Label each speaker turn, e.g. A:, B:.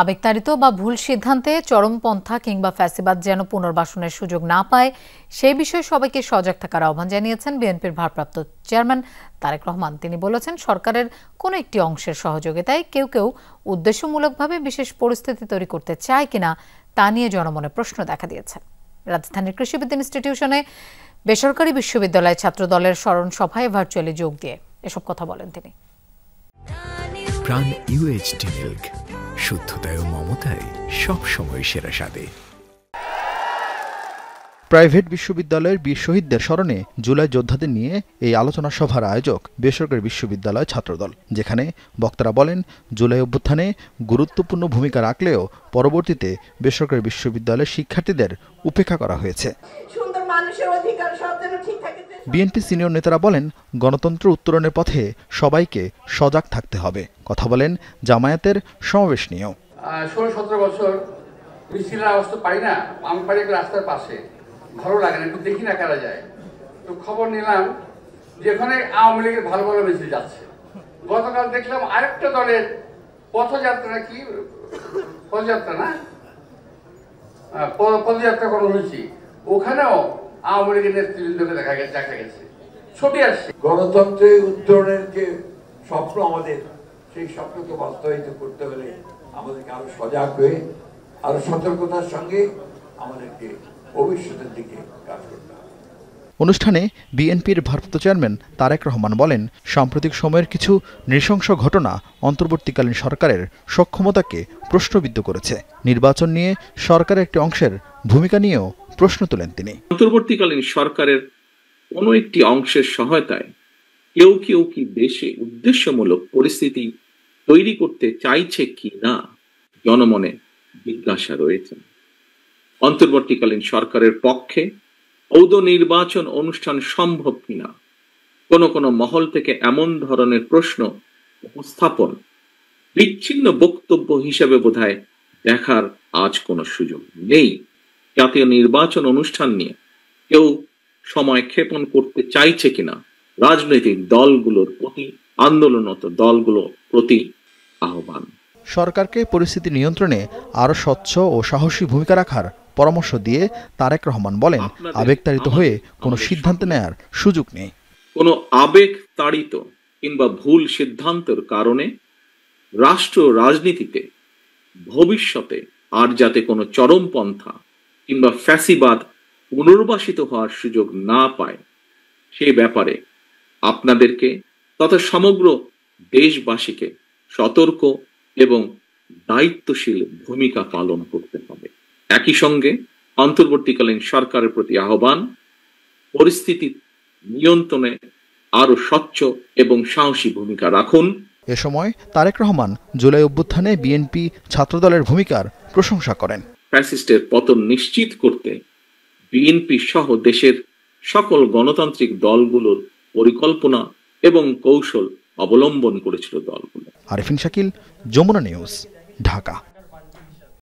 A: আবেগতাড়িত বা ভুল সিদ্ধান্তে চরমপন্থা কিংবা ফ্যাসিবাদ যেন পুনর্বাসনের সুযোগ না পায় সেই বিষয়ে সবাইকে সজাগ থাকার আহ্বান জানিয়েছেন বিএনপির ভারপ্রাপ্ত চেয়ারম্যান তারেক রহমান। তিনি বলেছেন, সরকারের কোনো একটি অংশের সহযোগিতায় কেউ কেউ উদ্দেশ্যমূলকভাবে বিশেষ পরিস্থিতি তৈরি করতে চায় কিনা তা নিয়ে জনমনে প্রশ্ন দেখা দিয়েছে। রাজধানীর কৃষিবিজ্ঞান ইনস্টিটিউশনে বেসরকারি বিশ্ববিদ্যালয় ছাত্রদলের স্মরণ সভায় ভার্চুয়ালি যোগ দিয়ে এসব কথা বলেন তিনি।
B: প্রাণ ইউএইচটি মিল্ক, শুদ্ধতায় ও মমতায় সবসময় সেরা স্বাদে।
C: প্রাইভেট বিশ্ববিদ্যালয়ের বীর শহীদদের স্মরণে জুলাই যোদ্ধাদের নিয়ে এই আলোচনা সভার আয়োজক বেসরকারি বিশ্ববিদ্যালয় ছাত্রদল, যেখানে বক্তারা বলেন, জুলাই অভ্যুত্থানে গুরুত্বপূর্ণ ভূমিকা রাখলেও পরবর্তীতে বেসরকারি বিশ্ববিদ্যালয়ের শিক্ষার্থীদের উপেক্ষা করা হয়েছে। বিএনপি সিনিয়র নেতারা বলেন, গণতন্ত্র উত্তরণের পথে সবাইকে সজাগ থাকতে হবে। কথা বলেন জামায়াতের সমাবেশ নিয়েও।
D: 16-17 বছর মিছিলের অবস্থা পাই না, আমি পারি রাস্তার পাশে, ভালো লাগে না, একটু দেখি না কারা যায়। তো খবর নিলাম যে এখানে আওয়ামী লীগের ভালো ভালো মিছিল যাচ্ছে। গতকাল দেখলাম আরেকটা দলের পথযাত্রা, কি পদযাত্রা না, পদযাত্রা করা হয়েছে, ওখানেও আওয়ামী লীগের নেতৃবৃন্দকে দেখা গেছে, ছবি আসছে।
E: গণতন্ত্রের উত্তরণের যে স্বপ্ন আমাদের, সেই স্বপ্নকে বাস্তবায়িত করতে হলে আমাদেরকে আরো সজাগ হয়ে আরো সতর্কতার সঙ্গে আমাদেরকে ভবিষ্যতের দিকে কাজ করতে হবে।
C: অনুষ্ঠানে বিএনপির ভারপ্রাপ্ত চেয়ারম্যান তারেক রহমান বলেন, সাম্প্রতিক সময়ের কিছু নৃশংস ঘটনা অন্তর্বর্তীকালীন সরকারের সক্ষমতাকে প্রশ্নবিদ্ধ করেছে। নির্বাচন নিয়ে সরকারের একটি অংশের ভূমিকা নিয়েও প্রশ্ন তোলেন তিনি।
F: অন্তর্বর্তীকালীন সরকারের কোনো একটি অংশের সহায়তায় কেউ কেউ কি দেশে উদ্দেশ্যমূলক পরিস্থিতি তৈরি করতে চাইছে কি না জনমনে জিজ্ঞাসা রয়েছে। অন্তর্বর্তীকালীন সরকারের পক্ষে ঔদ নির্বাচন অনুষ্ঠান সম্ভব কিনা কোনো মহল থেকে এমন ধরনের প্রশ্ন উপস্থাপন বিচ্ছিন্ন বক্তব্য হিসেবে বোধহয় দেখার আজ কোনো সুযোগ নেই। জাতীয় নির্বাচন অনুষ্ঠান নিয়ে কেউ সময় ক্ষেপণ করতে চাইছে কিনা রাজনৈতিক দলগুলোর প্রতি, আন্দোলনরত দলগুলোর প্রতি আহ্বান।
C: সরকারকে পরিস্থিতি নিয়ন্ত্রণে আরো স্বচ্ছ ও সাহসী ভূমিকা রাখার পরামর্শ দিয়ে তারেক রহমান বলেন, আবেগতাড়িত হয়ে কোনো সিদ্ধান্ত নেয়ার সুযোগ নেই।
F: কোনো আবেগ তাড়িত কিংবা ভুল সিদ্ধান্তের কারণে রাষ্ট্র রাজনীতিতে ভবিষ্যতে আর যাতে কোনো চরমপন্থা কিংবা ফ্যাসিবাদ পুনর্বাসিত হওয়ার সুযোগ না পায় সেই ব্যাপারে আপনাদেরকে তথা সমগ্র দেশবাসীকে সতর্ক এবং দায়িত্বশীল ভূমিকা পালন করতে হবে। একই সঙ্গে অন্তর্বর্তীকালীন সরকারের প্রতি আহ্বান, পরিস্থিতি নিয়ন্ত্রণে আরো স্বচ্ছ এবং সাহসী ভূমিকা রাখুন।
C: এ সময় তারেক রহমান জুলাই অভ্যুত্থানে বিএনপি ছাত্রদলের ভূমিকার প্রশংসা করেন।
F: ফ্যাসিস্টের পতন নিশ্চিত করতে বিএনপি সহ দেশের সকল গণতান্ত্রিক দলগুলোর পরিকল্পনা এবং কৌশল অবলম্বন করেছিল দলগুলো।
C: আরিফিন শাকিল, যমুনা নিউজ, ঢাকা।